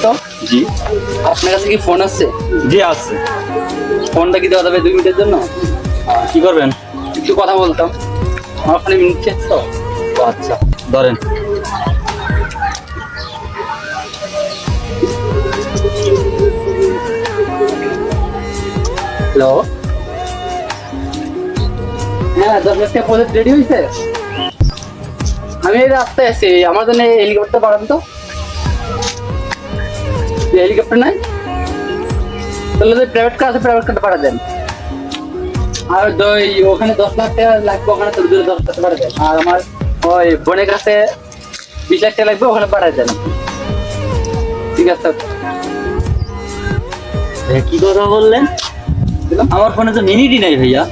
তো? জি আপনার কাছে কি ফোন আছে? জি আছে। ফোনটা কি দেওয়া যাবে 2 মিনিটের জন্য? কি করবেন? একটু কথা বলতাম। আমার ফোনে মিনিট শেষ তো। ও আচ্ছা, ধরেন। হ্যালো, হ্যাঁ 10 লাখ টাকা প্রজেক্ট রেডি হয়েছে। আমি এই রাস্তায় আছি, আমার জন্য হেলিকপ্টার পাঠান তো। হেলিকপ্টার নাই? তাহলে যে প্রাইভেট কার আছে প্রাইভেট কারটা পাঠা দেন। আর ওখানে 10 লাখ টাকা লাগবে, ওখানে তো 10 লাখ টাকা পাঠা দেন। আর আমার ওই বোনের কাছে 20 লাখ টাকা লাগবে, ওখানে পাঠা দেন। ঠিক আছে। কি কথা বললেন? আমার ফোনে তো মিনিটই নাই ভাইয়া।